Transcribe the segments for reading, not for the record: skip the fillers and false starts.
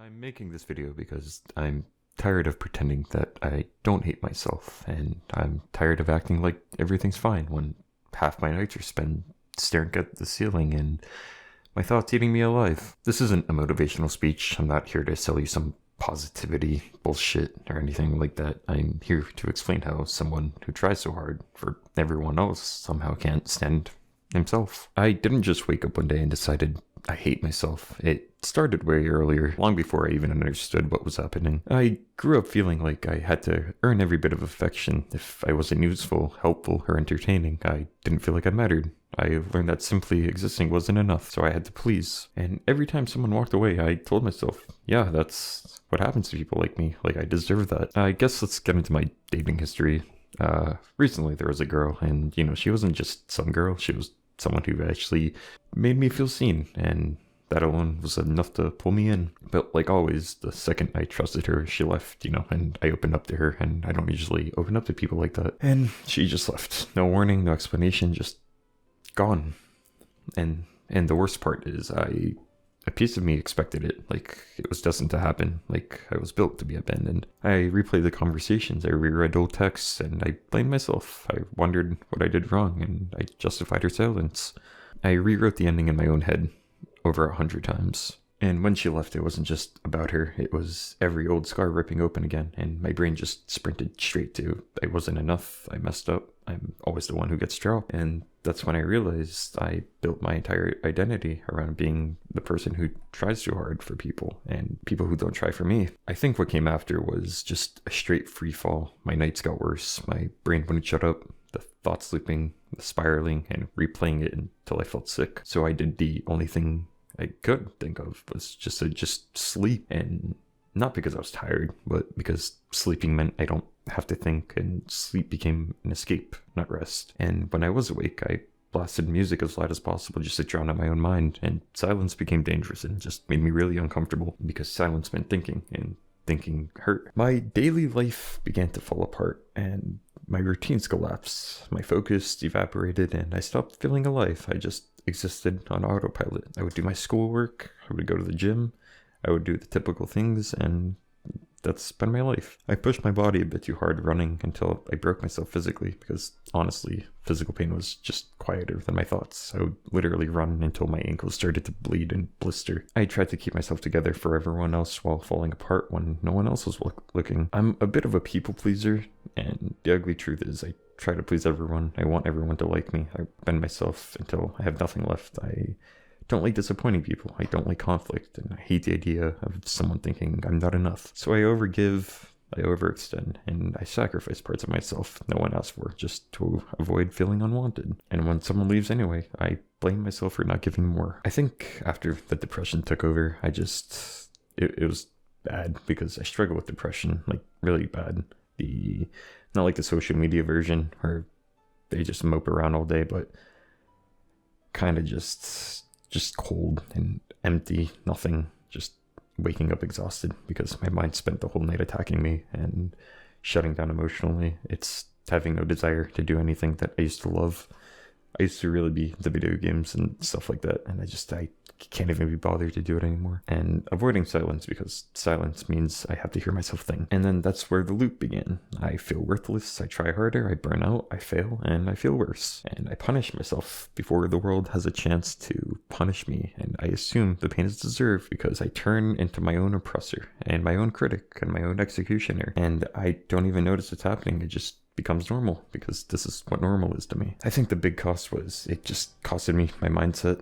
I'm making this video because I'm tired of pretending that I don't hate myself, and I'm tired of acting like everything's fine when half my nights are spent staring at the ceiling and my thoughts eating me alive. This isn't a motivational speech. I'm not here to sell you some positivity bullshit or anything like that. I'm here to explain how someone who tries so hard for everyone else somehow can't stand himself. I didn't just wake up one day and decided I hate myself. It started way earlier, long before I even understood what was happening. I grew up feeling like I had to earn every bit of affection. If I wasn't useful, helpful, or entertaining, I didn't feel like I mattered. I learned that simply existing wasn't enough, so I had to please. And every time someone walked away, I told myself, yeah, that's what happens to people like me. Like, I deserve that. I guess let's get into my dating history. Recently there was a girl, and she wasn't just some girl, she was someone who actually made me feel seen, and that alone was enough to pull me in. But like always, the second I trusted her, she left, and I opened up to her, and I don't usually open up to people like that. And she just left. No warning, no explanation, just gone. And the worst part is a piece of me expected it, like it was destined to happen, like I was built to be abandoned. I replayed the conversations, I reread old texts, and I blamed myself. I wondered what I did wrong, and I justified her silence. I rewrote the ending in my own head over 100 times. And when she left, it wasn't just about her, it was every old scar ripping open again, and my brain just sprinted straight to, I wasn't enough, I messed up, I'm always the one who gets dropped. And that's when I realized I built my entire identity around being the person who tries too hard for people, and people who don't try for me. I think what came after was just a straight free fall. My nights got worse, my brain wouldn't shut up, the thoughts looping, the spiraling, and replaying it until I felt sick. So I did the only thing I could think of was just to sleep, and not because I was tired, but because sleeping meant I don't have to think, and sleep became an escape, not rest. And when I was awake, I blasted music as loud as possible just to drown out my own mind, and silence became dangerous and just made me really uncomfortable because silence meant thinking, and thinking hurt. My daily life began to fall apart, and my routines collapsed. My focus evaporated, and I stopped feeling alive. I just existed on autopilot. I would do my schoolwork, I would go to the gym, I would do the typical things, and that's been my life. I pushed my body a bit too hard running until I broke myself physically, because honestly, physical pain was just quieter than my thoughts. I would literally run until my ankles started to bleed and blister. I tried to keep myself together for everyone else while falling apart when no one else was looking. I'm a bit of a people pleaser, and the ugly truth is I try to please everyone. I want everyone to like me. I bend myself until I have nothing left. I don't like disappointing people. I don't like conflict, and I hate the idea of someone thinking I'm not enough. So I overgive, I overextend, and I sacrifice parts of myself no one asked for just to avoid feeling unwanted. And when someone leaves anyway, I blame myself for not giving more. I think after the depression took over, it was bad, because I struggle with depression, like really bad. Not like the social media version where they just mope around all day, but kind of just cold and empty, nothing, just waking up exhausted because my mind spent the whole night attacking me and shutting down emotionally. It's having no desire to do anything that I used to love. I used to really be into video games and stuff like that, and I can't even be bothered to do it anymore. And avoiding silence, because silence means I have to hear myself think. And then that's where the loop began. I feel worthless, I try harder, I burn out, I fail, and I feel worse. And I punish myself before the world has a chance to punish me, and I assume the pain is deserved because I turn into my own oppressor, and my own critic, and my own executioner. And I don't even notice it's happening, it just becomes normal, because this is what normal is to me. I think the big cost was it just costed me my mindset,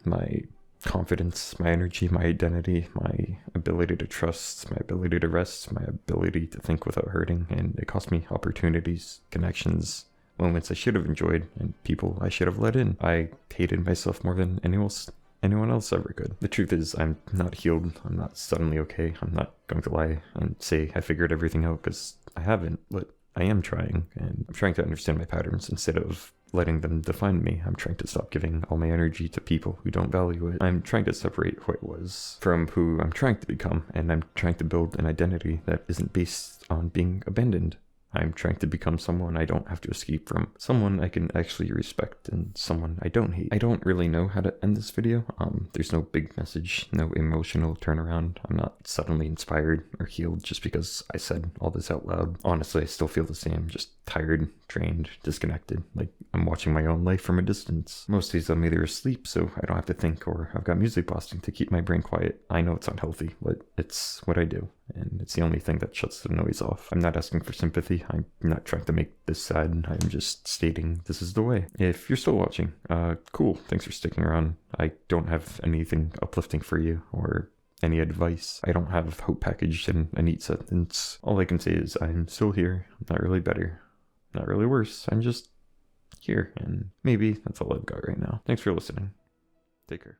my confidence, my energy, my identity, my ability to trust, my ability to rest, my ability to think without hurting, and it cost me opportunities, connections, moments I should have enjoyed, and people I should have let in. I hated myself more than anyone else ever could. The truth is, I'm not healed. I'm not suddenly okay. I'm not going to lie and say I figured everything out, because I haven't, but I am trying, and I'm trying to understand my patterns instead of letting them define me. I'm trying to stop giving all my energy to people who don't value it. I'm trying to separate who I was from who I'm trying to become, and I'm trying to build an identity that isn't based on being abandoned. I'm trying to become someone I don't have to escape from, someone I can actually respect, and someone I don't hate. I don't really know how to end this video. There's no big message, no emotional turnaround. I'm not suddenly inspired or healed just because I said all this out loud. Honestly, I still feel the same, just tired, drained, disconnected, like I'm watching my own life from a distance. Most days I'm either asleep, so I don't have to think, or I've got music blasting to keep my brain quiet. I know it's unhealthy, but it's what I do, and it's the only thing that shuts the noise off. I'm not asking for sympathy. I'm not trying to make this sad. I'm just stating this is the way. If you're still watching, cool. Thanks for sticking around. I don't have anything uplifting for you or any advice. I don't have hope packaged in a neat sentence. All I can say is I'm still here. I'm not really better, not really worse. I'm just here, and maybe that's all I've got right now. Thanks for listening. Take care.